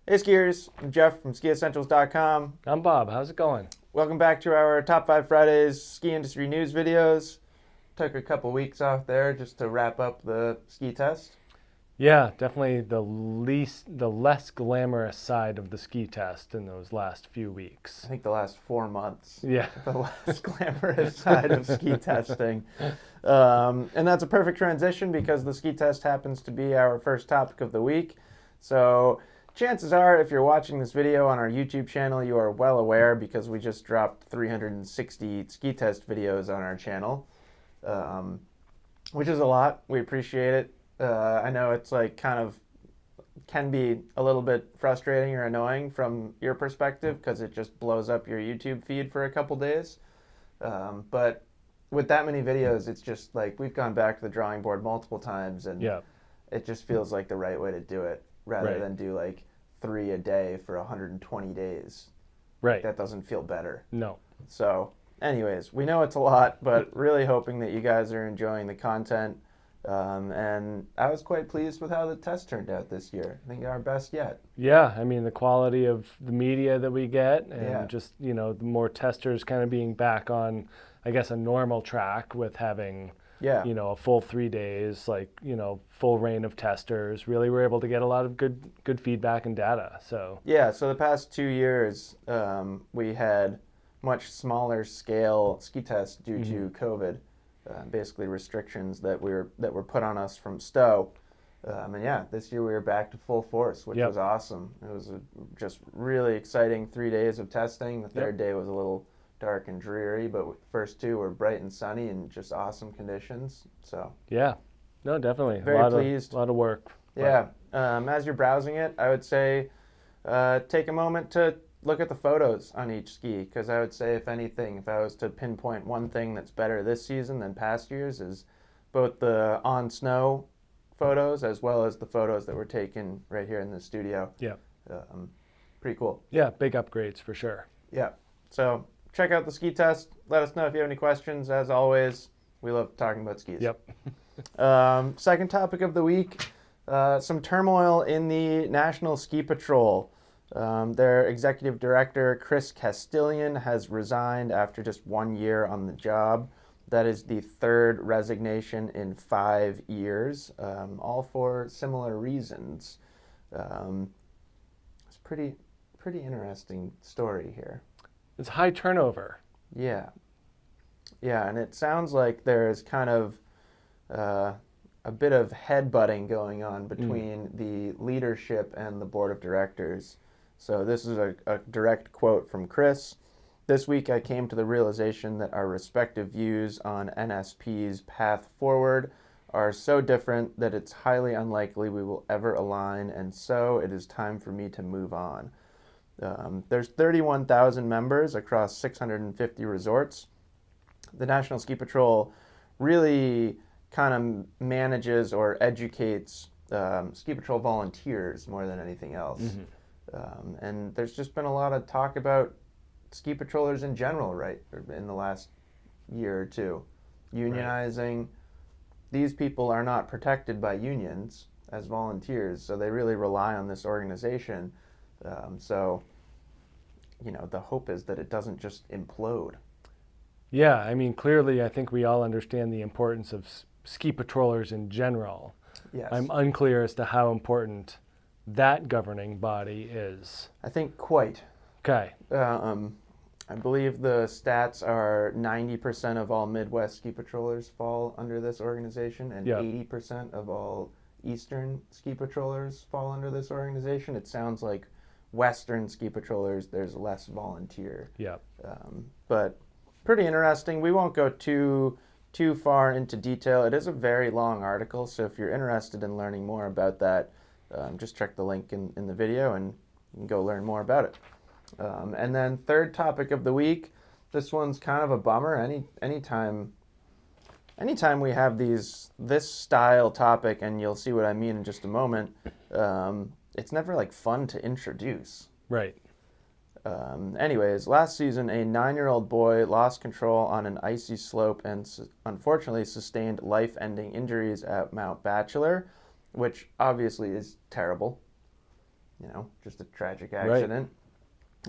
Hey skiers, I'm Jeff from skiessentials.com. I'm Bob. How's it going? Welcome back to our Top 5 Fridays ski industry news videos. Took a couple weeks off there just to wrap up the ski test. Yeah, definitely the less glamorous side of the ski test in those last few I weeks. think the last 4 months, Yeah. the less glamorous side of ski testing. And that's a perfect transition because the ski test happens to be our first topic of the week. So chances are, if you're watching this video on our YouTube channel, you are well aware because we just dropped 360 ski test videos on our channel, which is a lot. We appreciate it. I know it's like kind of can be a little bit frustrating or annoying from your perspective because it just blows up your YouTube feed for a couple days. But with that many videos, it's just like we've gone back to the drawing board multiple times, and Yeah. it just feels like the right way to do it rather Right. than do like 3 a day for 120 days. Right. That doesn't feel better. No. So, anyways, we know it's a lot, but really hoping that you guys are enjoying the content. And I was quite pleased with how the test turned out this year. I think our best yet. Yeah, I mean the quality of the media that we get and Yeah. just, the more testers kind of being back on, I guess, a normal track with having, Yeah. a full 3 days, full reign of testers. Really we're able to get a lot of good feedback and data. So, Yeah, so the past 2 years, we had much smaller scale ski tests due to COVID, basically restrictions that were put on us from Stowe. And yeah, this year we were back to full force, which Yep. was awesome. It was just really exciting 3 days of testing. The third day was a little dark and dreary, but the first two were bright and sunny and just awesome conditions. So yeah. No, definitely. Very pleased. A lot of work. yeah, as you're browsing it, I would say take a moment to look at the photos on each ski, because I would say, if anything, if I was to pinpoint one thing that's better this season than past years, is both the on snow photos as well as the photos that were taken right here in the studio. Yeah. Pretty cool. Yeah, big upgrades for sure. Yeah. So check out the ski test. Let us know if you have any questions. As always, we love talking about skis. Yep. Second topic of the week, some turmoil in the National Ski Patrol. Their executive director, Chris Castilian, has resigned after just 1 year on the job. That is the third resignation in 5 years, all for similar reasons. It's pretty interesting story here. It's high turnover. Yeah. Yeah, and it sounds like there's kind of a bit of headbutting going on between the leadership and the board of directors. So this is a direct quote from Chris. "This week I came to the realization that our respective views on NSP's path forward are so different that it's highly unlikely we will ever align, and so it is time for me to move on." There's 31,000 members across 650 resorts. The National Ski Patrol really kind of manages or educates ski patrol volunteers more than anything else. And there's just been a lot of talk about ski patrollers in general, right, in the last year or two. Unionizing. These people are not protected by unions as volunteers, so they really rely on this organization. So, the hope is that it doesn't just implode. Yeah, I mean, clearly, I think we all understand the importance of ski patrollers in general. Yes. I'm unclear as to how important that governing body is. I think quite. Okay. I believe the stats are 90% of all Midwest ski patrollers fall under this organization, and Yep. 80% of all Eastern ski patrollers fall under this organization. It sounds like Western ski patrollers, there's less volunteer. Yeah. But pretty interesting. We won't go too far into detail. It is a very long article, so if you're interested in learning more about that, just check the link in the video and you can go learn more about it. And then third topic of the week, this one's kind of a bummer. Anytime we have this style topic, and you'll see what I mean in just a moment, it's never like fun to introduce. Right. Anyways, last season, a 9-year-old boy lost control on an icy slope and unfortunately sustained life-ending injuries at Mount Bachelor, which obviously is terrible. just a tragic Right. accident.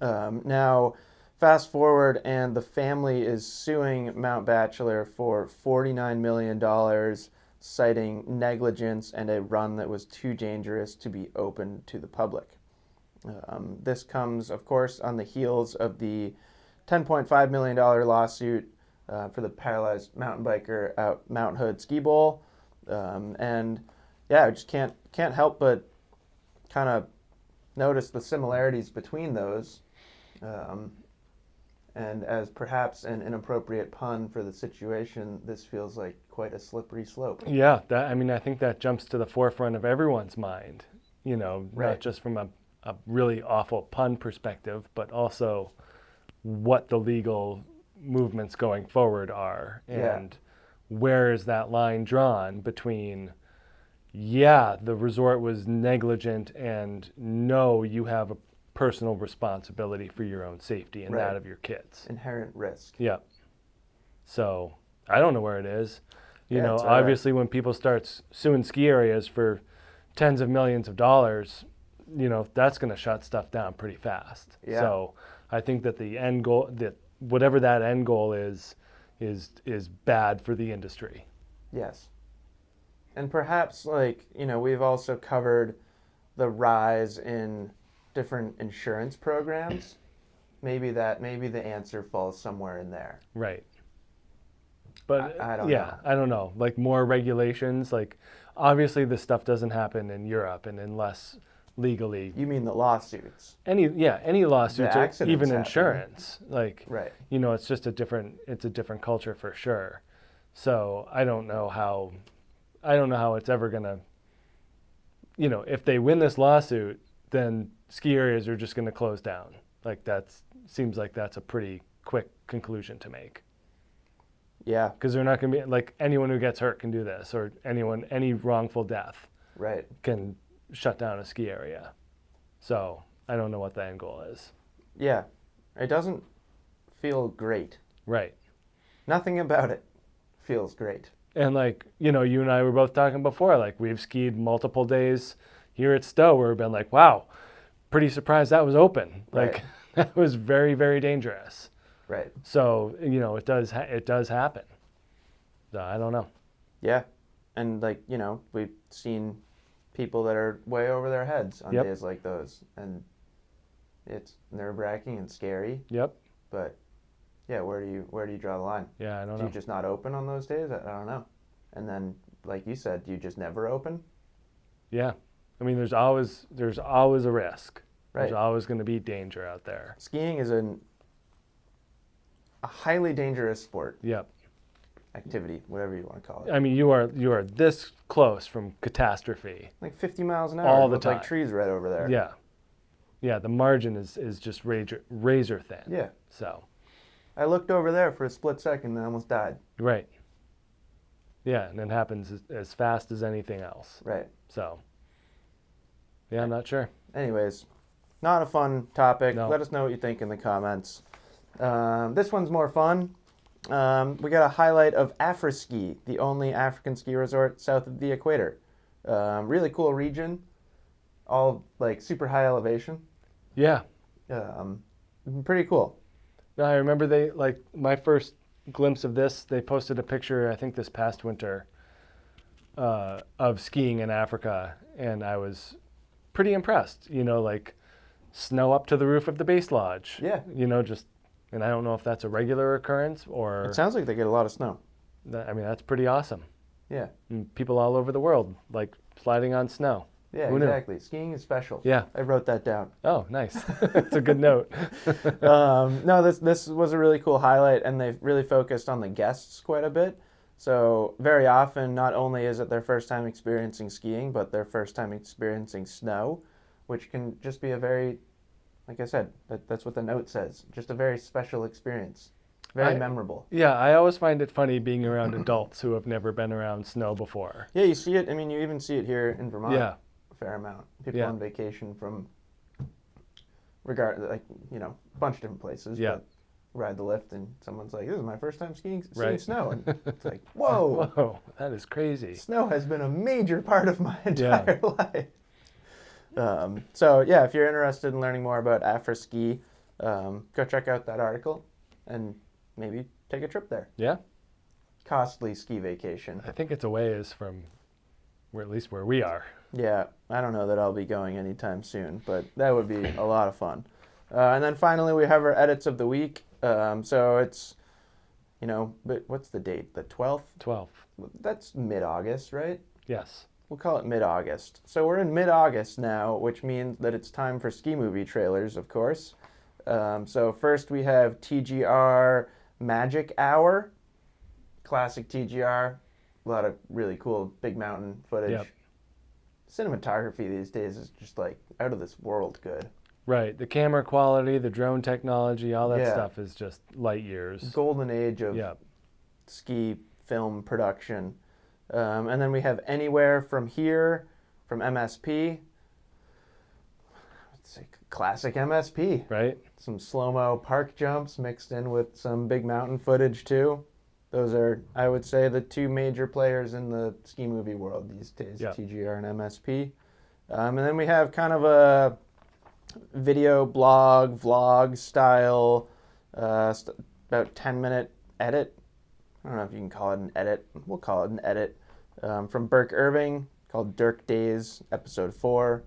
Now, fast forward, and the family is suing Mount Bachelor for $49 million, citing negligence and a run that was too dangerous to be open to the public. This comes, of course, on the heels of the $10.5 million lawsuit for the paralyzed mountain biker at Mount Hood Ski Bowl. And yeah, I just can't help but kind of notice the similarities between those. And as perhaps an inappropriate pun for the situation, this feels like quite a slippery slope. Yeah, I think that jumps to the forefront of everyone's mind, Right. not just from a really awful pun perspective, but also what the legal movements going forward are. Yeah. And where is that line drawn between, yeah, the resort was negligent, and no, you have a personal responsibility for your own safety and Right. that of your kids. Inherent risk. Yeah. So I don't know where it is. Yeah, it's, Obviously when people start suing ski areas for tens of millions of dollars, that's going to shut stuff down pretty fast. Yeah. So I think that the end goal, that whatever that end goal is bad for the industry. Yes. And perhaps, we've also covered the rise in different insurance programs. Maybe the answer falls somewhere in there. Right. But I don't know. I don't know. Like more regulations, like obviously this stuff doesn't happen in Europe, and unless legally You mean the lawsuits? any lawsuits The or accidents even happen. insurance, like Right. it's just a different culture for sure. So I don't know how it's ever gonna, if they win this lawsuit, then ski areas are just gonna close down. Like seems like that's a pretty quick conclusion to make. Yeah. Because they're not going to be, like, anyone who gets hurt can do this, or any wrongful death Right. can shut down a ski area. So I don't know what the end goal is. Yeah. It doesn't feel great. Right. Nothing about it feels great. And you and I were both talking before, like we've skied multiple days here at Stowe where we've been like, wow, pretty surprised that was open. Right. Like that was very, very dangerous. Right. So, it does happen. So I don't know. Yeah. And we've seen people that are way over their heads on Yep. days like those, and it's nerve-wracking and scary. Yep. But yeah, where do you draw the line? Yeah, I don't Do know. you just not open on those days? I don't know. And then, like you said, do you just never open? Yeah. I mean, there's always a risk. Right. There's always going to be danger out there. Skiing is a highly dangerous sport, Yep. activity, whatever you want to call it. I mean, you are this close from catastrophe. Like 50 miles an hour. All it the looked like time. trees right over there. Yeah. Yeah, the margin is just razor thin. Yeah. So, I looked over there for a split second and I almost died. right. Yeah, and it happens as fast as anything else. Right. So, yeah, I'm not sure. Anyways, not a fun topic. No. Let us know what you think in the comments. This one's more fun. We got a highlight of Afriski, the only African ski resort south of the equator. Really cool region, all super high elevation. Yeah. Pretty cool. No, I remember my first glimpse of this, they posted a picture, I think this past winter, of skiing in Africa, and I was pretty impressed. Snow up to the roof of the base lodge. Yeah. And I don't know if that's a regular occurrence or. It sounds like they get a lot of snow. That's pretty awesome. Yeah. And people all over the world sliding on snow. Yeah, Who knew? exactly. Skiing is special. Yeah. I wrote that down. Oh, nice. That's a good note. No, this was a really cool highlight, and they've really focused on the guests quite a bit. So very often, not only is it their first time experiencing skiing, but their first time experiencing snow, which can just be a very, like I said, that's what the note says, just a very special experience. Very memorable. Yeah, I always find it funny being around adults who have never been around snow before. Yeah, you see it. I mean, you even see it here in Vermont. Yeah. A fair amount. People Yeah. on vacation from, a bunch of different places. Yeah. But ride the lift, and someone's like, "This is my first time seeing Right. snow," and it's like, "Whoa, Whoa, that is crazy. snow has been a major part of my entire life." So yeah, if you're interested in learning more about Afriski, go check out that article and maybe take a trip there. Yeah. Costly ski vacation. I think it's a ways from at least where we are. Yeah, I don't know that I'll be going anytime soon, but that would be a lot of fun. And then finally, we have our edits of the week. So it's, but what's the date? The 12th? 12th. That's mid-August, right? Yes. We'll call it mid-August. So we're in mid-August now, which means that it's time for ski movie trailers, of course. So first we have TGR Magic Hour. Classic TGR. A lot of really cool big mountain footage. Yep. Cinematography these days is just like out of this world good. Right. The camera quality, the drone technology, all that Yeah. stuff is just light years. Golden age of Yep. ski film production. And then we have Anywhere From Here from MSP. It's a classic MSP. Right? Some slow-mo park jumps mixed in with some big mountain footage too. Those are, I would say, the two major players in the ski movie world these days, Yep. TGR and MSP. And then we have kind of a video blog, vlog style, about 10-minute edit. I don't know if you can call it an edit. We'll call it an edit. From Burke Irving called Dirk Days, Episode 4.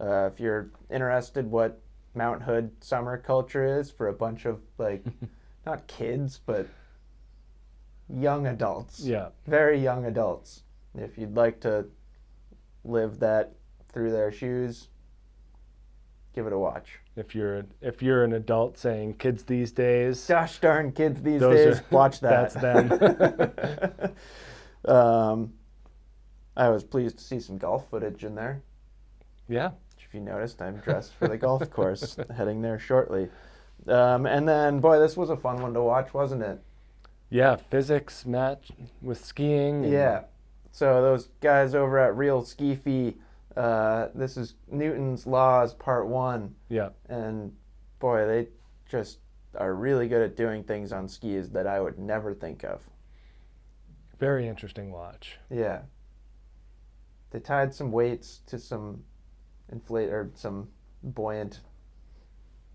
If you're interested what Mount Hood summer culture is for a bunch of, not kids, but young adults. Yeah. Very young adults. If you'd like to live that through their shoes, give it a watch. If you're an adult saying kids these days, Gosh darn kids these Those days, are- watch that. that's them. I was pleased to see some golf footage in there. Yeah. If you noticed, I'm dressed for the golf course, heading there shortly. And then, boy, this was a fun one to watch, wasn't it? Yeah, physics match with skiing. Yeah. So those guys over at Real Ski Fee, this is Newton's Laws Part 1. Yeah. And, boy, they just are really good at doing things on skis that I would never think of. Very interesting watch. Yeah. They tied some weights to some some buoyant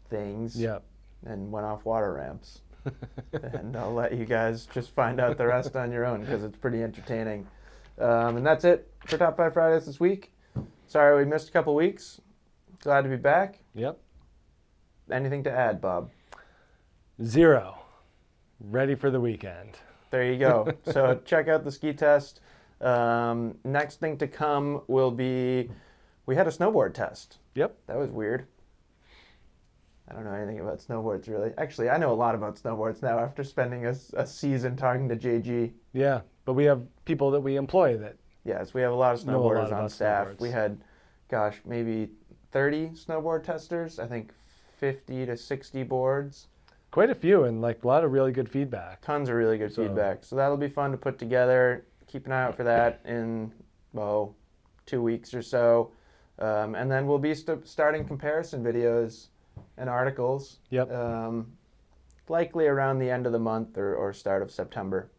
things. Yeah. And went off water ramps. And I'll let you guys just find out the rest on your own because it's pretty entertaining. And that's it for Top 5 Fridays this week. Sorry we missed a couple weeks. Glad to be back. Yep. Anything to add, Bob? 0. Ready for the weekend. There you go. So check out the ski test. Next thing to come will be, we had a snowboard test. Yep. That was weird. I don't know anything about snowboards really. Actually, I know a lot about snowboards now after spending a season talking to JG. Yeah, but we have people that we employ that. Yes, we have a lot of Know a lot snowboarders on about staff. snowboards. We had, maybe 30 snowboard testers. I think 50 to 60 boards. Quite a few and a lot of really good feedback. Tons of really good feedback. So that'll be fun to put together. Keep an eye out for that in, 2 weeks or so. And then we'll be starting comparison videos and articles. Yep. Likely around the end of the month or start of September.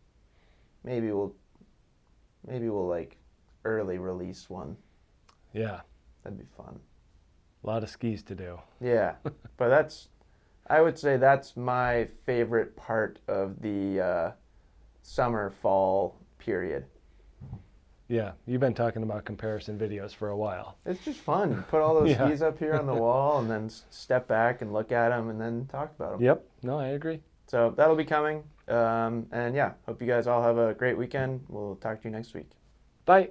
Maybe we'll early release one. Yeah. That'd be fun. A lot of skis to do. Yeah, but I would say that's my favorite part of the summer fall period. Yeah, you've been talking about comparison videos for a while. It's just fun. Put all those Yeah. skis up here on the wall and then step back and look at them and then talk about them. Yep. No, I agree. So that'll be coming. And yeah, hope you guys all have a great weekend. We'll talk to you next week. Bye.